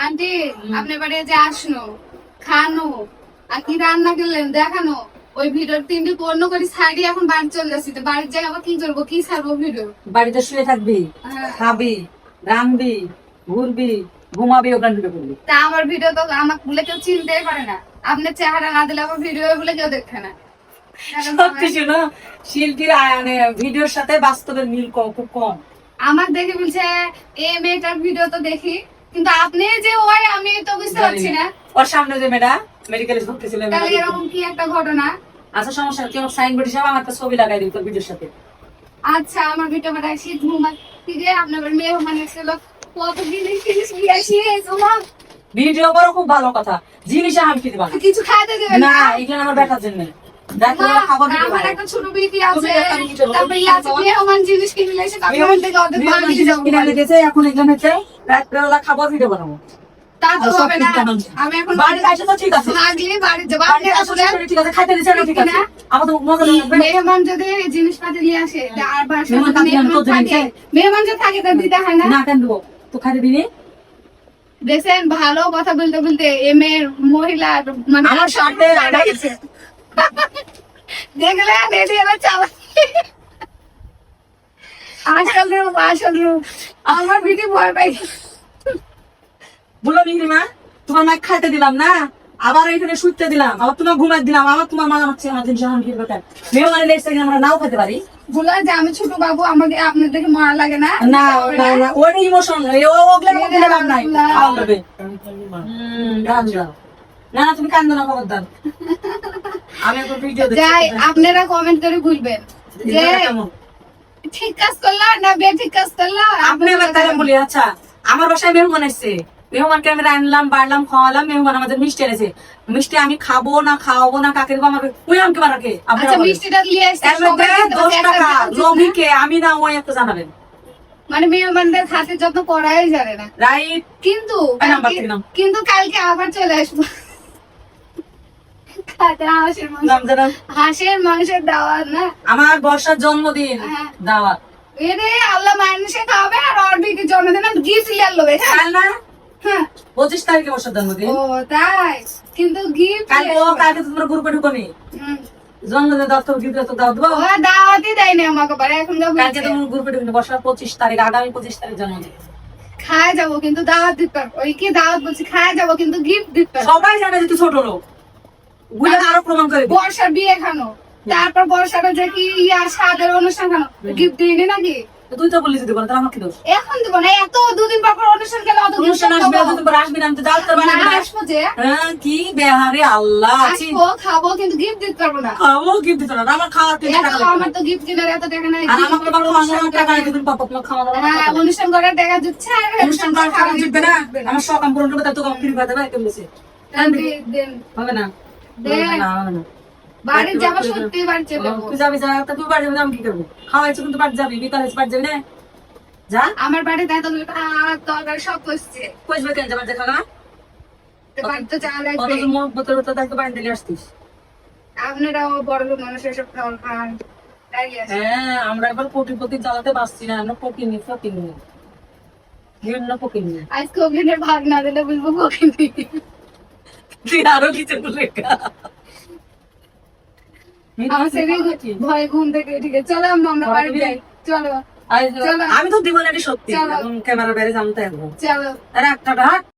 Aunty আপনার বাড়ি যে আসনো খানো আর কি রান্না করলেন দেখানো ওই ভিডিওর 3টি পূর্ণ করে ছাড়ি এখন বাড়ি চলে যাচ্ছি তো বাড়ির যাই আবার কি করবো কি ছাড়বো ভিডিও বাড়িতে শুয়ে থাকবি, খাবি, রাঁধবি, ঘুরবি, ঘুমাবি, ওখান ভিডিও করবি। তা আমার ভিডিও তো আমাকে বলে কেউ চিনতেই পারে না আপনার চেহারা না দিলে আমার ভিডিও বলে কেউ দেখে না সত্যি শোনো, শিল্পীর ভিডিওর সাথে বাস্তবের মিল খুব কম। আমার দেখে বলছে এই মেয়েটার ভিডিও তো দেখি কিন্তু আপনি যে ওই আমি তো বুঝতে পারছি না ওর সামনে যে মেয়েটা মেডিকেলে ভর্তি ছিল, তাহলে এরকম কি একটা ঘটনা। আচ্ছা সমস্যা তুই আমার সাইনবোর্ড হিসাবে আমার একটা ছবি লাগাই দিবি তোর ভিডিওর সাথে। আচ্ছা আমার ভিডিও বানাই শীত ঘুমাই যে আপনার মেয়ে মানে ছিল কত জিনিস জিনিস নিয়ে আসি তোমার ভিডিও করো খুব ভালো কথা, জিনিস আমি খেতে পারি কিছু খাইতে দেবেন না, না এখানে আমার দেখার জন্য খাবার দিতে আমার পারে। একটা ছোট বেবি আছে তুমি একটা তারপরে ইয়ে আছে মেহমান জিনিস কিনে এসে তারপরে ওখান থেকে ওদের বাড়ি নিয়ে যাবো কিনে লেগেছে, এখন এখানে হচ্ছে রাত্রেবেলা খাবার ভিডিও বানাবো। তা তো সব হবে না ঠিক আছে। আমি এখন বাড়ির আসে তো ঠিক আছে, ভাগলে বাড়ি যাবো আপনি বাড়ির আসলে আসলে ঠিক আছে, খাইতে দিচ্ছে না ঠিক আছে, আমার তো মজা লাগবে। মেহমান যদি জিনিসপাতি নিয়ে আসে আর বাসায় মেহমান যদি থাকলে আমি মেহমান তো থাকে জানি। মেহমান যে থাকে তার দিতে হয় না না কেন দেবো, তো খাইতে দিবি। দেখছেন ভালো কথা বলতে বলতে এম এর মহিলা মানে আমার সাথে গেছে দেখলে রেডি এবার চালা আসল রূপ আমার ভিডিও ভয় পাই বললো মিহিমা তোমার মাকে খাইতে দিলাম না, আবার এখানে শুইতে দিলাম, আবার তোমার ঘুমাই দিলাম, আবার তোমার মা আমার আমার জিনিস আমার কি দরকার। মেহমানের নেক্সট টাইম আমরা নাও খেতে পারি বলে যে আমি ছোট বাবু আমাকে আপনার দেখে মারা লাগে না না না না, ওর ইমোশন ওগুলোর মধ্যে লাভ নাই। খাওয়া যাবে। গান গাও। না না তুমি কান্দো না, খবরদার। আমি এখন ভিডিও যাই আপনারা কমেন্ট করে বলবেন যে কেমন ঠিক কাজ করলা না বে ঠিক কাজ করলা আপনি এবার তারা বলি। আচ্ছা আমার বাসায় মেহমান এসছে, মেহমানকে আমি রান্নালাম বাড়লাম খাওয়ালাম, মেহমান আমাদের মিষ্টি এনেছে, মিষ্টি আমি খাবো না খাওয়াবো না কাকে দেবো আমাকে ওই আমাকে বানাকে আচ্ছা মিষ্টিটা নিয়ে আসছে এর মধ্যে 10 টাকা লোভিকে আমি না ওই একটা জানাবেন মানে মেহমানদের হাতে যত্ন করাই জানে না রাইট। কিন্তু এই নাম্বার থেকে নাও। কিন্তু কালকে আবার চলে আসবো খাতে হাঁসের মাংস নাম জানান। হাঁসের মাংসের দাওয়াত না আমার বর্ষার জন্মদিন হ্যাঁ। দাওয়াত এরে আল্লাহ মানুষে খাওয়াবে আর অর্বিকে জন্মদিন গিফট লিয়ার লোবে কাল না হ্যাঁ 25 তারিখে বর্ষার জন্মদিন। ও তাই কিন্তু গিফট কালকে তোমরা গ্রুপে ঢুকনি জন্মদিন দাও তো গিফট তো দাও দেবো। ও দাওয়াতই দেয় না আমাকে পারে এখন তো কালকে তোমরা গ্রুপে ঢুকনি বর্ষার 25 তারিখ, আগামী 25 তারিখ জন্মদিন। খায় যাবো কিন্তু দাওয়াত দিতে পারবো ওই কি দাওয়াত বলছি খায় যাবো কিন্তু গিফট দিতে পারবো সবাই জানে যে তুই ছোট লোক, বুঝলে আরো প্রমাণ করে দিই। বর্ষার বিয়ে খানো তারপর বর্ষাটা যে কি ইয়ার সাদের অনুষ্ঠান খানো গিফট দিইনি নাকি তুই তো বললি যদি বল তাহলে আমার কি দোষ। এখন দিব না এত দুদিন পর পর অনুষ্ঠান গেলে অত অনুষ্ঠান আসবে দুদিন পর আসবি না, আমি তো দাওয়াত করবো না। আসবো যে হ্যাঁ কি বেহারে আল্লাহ আছি। আসবো খাবো কিন্তু গিফট দিতে পারবো না খাবো গিফট দিত না, আমার খাওয়ার টাকা এত লাগবে। আমার তো গিফট কেনার এত টাকা নাই আর আমাকে তোমার খাওয়ানোর টাকা নাই, দুদিন পর পর তোমার খাওয়া দাওয়া হ্যাঁ অনুষ্ঠান করার টাকা দিচ্ছে আর অনুষ্ঠান করার টাকা জিতবে না, আমার শখ আমি পূরণ করবো, তাই তোকে ফ্রি করে দেবে কেমন বলছে দেন হবে না দেন না হবে না। বাড়ি যাবো সত্যি বাড়ি চলে যাবো তুই যাবি যা, তা তুই বাড়ি যাবি না, আমি কি করবো? খাওয়াইছো কিন্তু বাড়ি যাবি, বিকাল হয়েছে বাড়ি যাবি না, যা। আমার বাড়িতে এত তরকারি সব বসছে কইসবে কেন যাবার দেখা না, বাড়িতে চা কত লাগবে মুখ বোতল বোতল থাকতে বাড়ি দিলে আসতিস। আপনারাও বড় লোক মানুষ এসব খাওয়ান খান তাই আছে হ্যাঁ আমরা এবার কোটিপতি চালাতে পারছি না, আমরা ফকিনি বিভিন্ন ফকিনি। আজকে ওখানে ভাগ না দিলে বুঝবো কোকিনি তুই আরো কিছু বলে আমার ছেলে ভয় ঘুম থেকে ঠিক আছে চলো আমরা বাড়ি যাই চলো আমি তো দিব না, এটা সত্যি। চলো। ক্যামেরা বাইরে জানতে চলো আর একটা